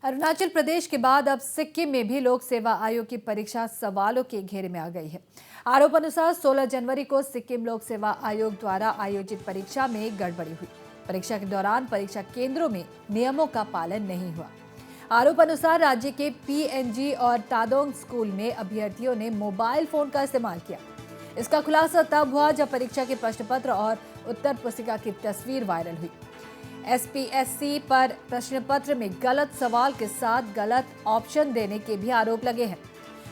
अरुणाचल प्रदेश के बाद अब सिक्किम में भी लोक सेवा आयोग की परीक्षा सवालों के घेरे में आ गई है। आरोप अनुसार 16 जनवरी को सिक्किम लोक सेवा आयोग द्वारा आयोजित परीक्षा में गड़बड़ी हुई। परीक्षा के दौरान परीक्षा केंद्रों में नियमों का पालन नहीं हुआ। आरोप अनुसार राज्य के पीएनजी और तादोंग स्कूल में अभ्यर्थियों ने मोबाइल फोन का इस्तेमाल किया। इसका खुलासा तब हुआ जब परीक्षा के प्रश्न पत्र और उत्तर पुस्तिका की तस्वीर वायरल हुई। एसपीएससी पर प्रश्न पत्र में गलत सवाल के साथ गलत ऑप्शन देने के भी आरोप लगे हैं।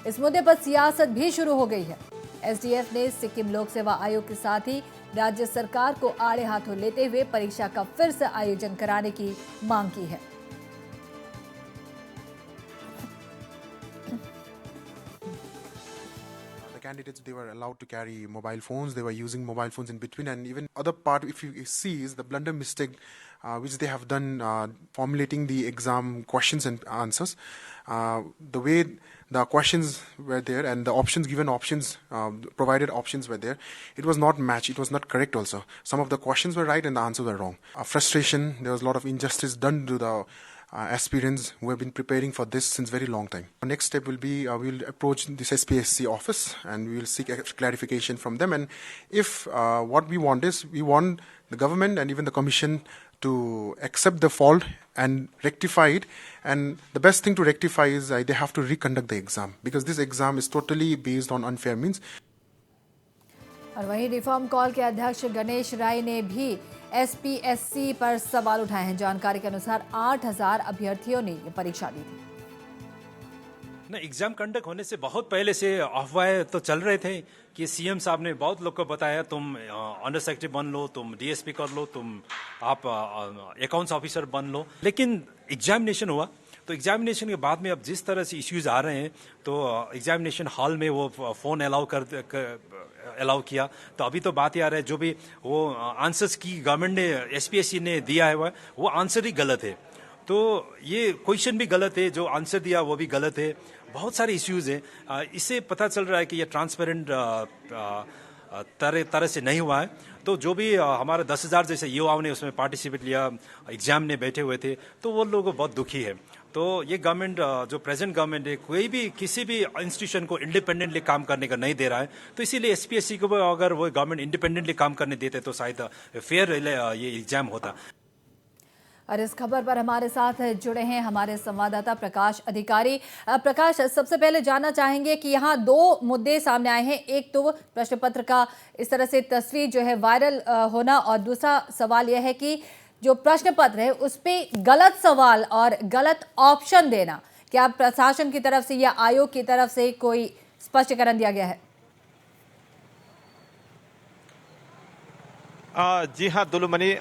इस मुद्दे पर सियासत भी शुरू हो गई है। एसडीएफ ने सिक्किम लोक सेवा आयोग के साथ ही राज्य सरकार को आड़े हाथों लेते हुए परीक्षा का फिर से आयोजन कराने की मांग की है। Candidates, they were allowed to carry mobile phones. They were using mobile phones in between, and even other part, if you see, is the blunder mistake which they have done formulating the exam questions and answers. The way the questions were there and the options given options provided options were there, it was not matched. It was not correct. Also, some of the questions were right and the answers were wrong. Frustration. There was a lot of injustice done to the aspirants who have been preparing for this since very long time. Our next step will be we will approach this SPSC office and we will seek clarification from them. And if what we want is, we want the government and even the commission to accept the fault and rectify it. And the best thing to rectify is they have to reconduct the exam, because this exam is totally based on unfair means. और वहीं reform call के अध्यक्ष गणेश राय ने भी SPSC पर सवाल उठाए हैं। जानकारी के अनुसार 8000 अभ्यर्थियों ने ये परीक्षा दी थी। एग्जाम कंडक्ट होने से बहुत पहले से अफवाहें तो चल रहे थे कि सीएम साहब ने बहुत लोग को बताया, तुम अंडर सेक्रेटरी बन लो, तुम डीएसपी कर लो, तुम आप अकाउंट्स ऑफिसर बन लो। लेकिन एग्जामिनेशन हुआ तो एग्जामिनेशन के बाद में अब जिस तरह से इश्यूज आ रहे हैं, तो एग्जामिनेशन हॉल में वो फोन अलाउ किया, तो अभी तो बात ही आ रहा है जो भी वो आंसर्स की गवर्नमेंट ने एसपीएससी ने दिया है वो आंसर ही गलत है। तो ये क्वेश्चन भी गलत है, जो आंसर दिया वो भी गलत है। बहुत सारे इश्यूज हैं। इससे पता चल रहा है कि ये ट्रांसपेरेंट तरह से नहीं हुआ है। तो जो भी हमारे 10,000 जैसे युवाओं ने उसमें पार्टिसिपेट लिया, एग्जाम में बैठे हुए थे, तो वो लोग बहुत दुखी है। तो ये गवर्नमेंट, जो प्रेजेंट गवर्नमेंट है, कोई भी किसी भी इंस्टीट्यूशन को इंडिपेंडेंटली काम करने का नहीं दे रहा है। तो इसीलिए एसपीएससी को अगर वो गवर्नमेंट इंडिपेंडेंटली काम करने देते तो शायद फेयर ये एग्जाम होता। और इस खबर पर हमारे साथ जुड़े हैं हमारे संवाददाता प्रकाश अधिकारी। प्रकाश, सबसे पहले जानना चाहेंगे कि यहाँ दो मुद्दे सामने आए हैं। एक तो प्रश्न पत्र का इस तरह से तस्वीर जो है वायरल होना, और दूसरा सवाल यह है कि जो प्रश्न पत्र है उस पर गलत सवाल और गलत ऑप्शन देना। क्या प्रशासन की तरफ से या आयोग की तरफ से कोई स्पष्टीकरण दिया गया है? जी हाँ दुलुमणि,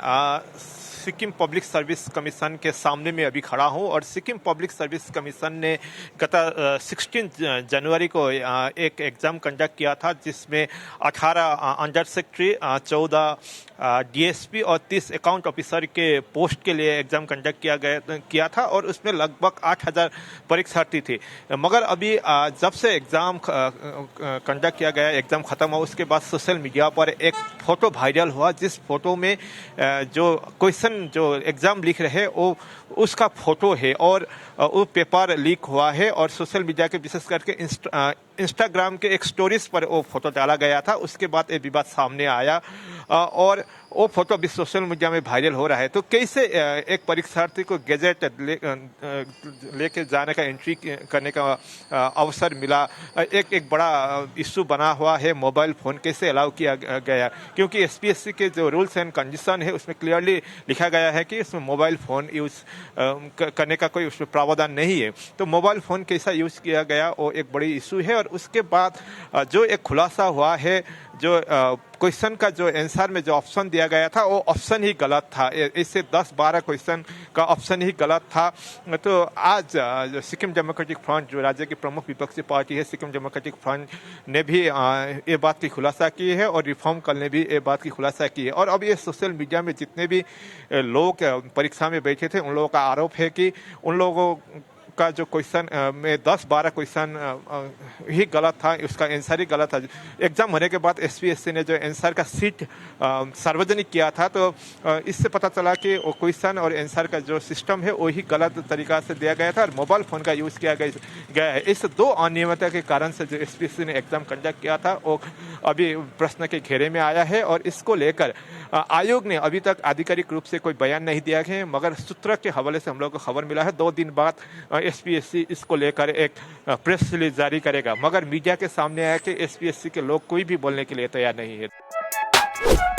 सिक्किम पब्लिक सर्विस कमीशन के सामने में अभी खड़ा हूं और सिक्किम पब्लिक सर्विस कमीशन ने गत 16 जनवरी को एक एग्जाम कंडक्ट किया था, जिसमें 18 अंडर सेक्रेटरी, 14 डीएसपी और 30 अकाउंट ऑफिसर के पोस्ट के लिए एग्जाम कंडक्ट किया था और उसमें लगभग 8000 परीक्षार्थी थे। मगर अभी जब से एग्जाम कंडक्ट किया गया, एग्जाम खत्म हुआ, उसके बाद सोशल मीडिया पर एक फोटो वायरल हुआ, जिस फोटो में जो क्वेश्चन जो एग्जाम लिख रहे वो उसका फोटो है और वो पेपर लीक हुआ है और सोशल मीडिया के विशेष करके इंस्टाग्राम के एक स्टोरीज पर वो फोटो डाला गया था। उसके बाद ये विवाद सामने आया और वो फोटो भी सोशल मीडिया में वायरल हो रहा है। तो कैसे एक परीक्षार्थी को गैजेट लेके जाने का, एंट्री करने का अवसर मिला, एक बड़ा इश्यू बना हुआ है। मोबाइल फोन कैसे अलाउ किया गया, क्योंकि एसपीएससी के जो रूल्स एंड कंडीशन है उसमें क्लियरली लिखा गया है कि इसमें मोबाइल फोन यूज करने का कोई उसमें प्रावधान नहीं है। तो मोबाइल फोन कैसा यूज किया गया वो एक बड़ी इशू है। और उसके बाद जो एक खुलासा हुआ है, जो क्वेश्चन का जो आंसर में जो ऑप्शन दिया गया था वो ऑप्शन ही गलत था। इससे 10-12 क्वेश्चन का ऑप्शन ही गलत था। तो आज सिक्किम डेमोक्रेटिक फ्रंट, जो राज्य की प्रमुख विपक्षी पार्टी है, सिक्किम डेमोक्रेटिक फ्रंट ने भी ये बात की खुलासा की है और रिफॉर्म कल ने भी ये बात की खुलासा की है। और अब ये सोशल मीडिया में जितने भी लोग परीक्षा में बैठे थे उन लोगों का आरोप है कि उन लोगों का जो क्वेश्चन में 10-12 क्वेश्चन ही गलत था, उसका आंसर ही गलत था। एग्जाम होने के बाद एसपीएससी ने जो आंसर का सीट सार्वजनिक किया था, तो इससे पता चला कि वो क्वेश्चन और आंसर का जो सिस्टम है वही गलत तरीका से दिया गया था और मोबाइल फ़ोन का यूज़ किया गया है। इस 2 अनियमितता के कारण से जो एसपीएससी ने एग्जाम कंडक्ट किया था वो अभी प्रश्न के घेरे में आया है और इसको लेकर आयोग ने अभी तक आधिकारिक रूप से कोई बयान नहीं दिया है, मगर सूत्र के हवाले से हम लोग को खबर मिला है 2 दिन बाद एसपीएससी इसको लेकर एक प्रेस रिलीज जारी करेगा। मगर मीडिया के सामने आया कि एसपीएससी के लोग कोई भी बोलने के लिए तैयार नहीं है।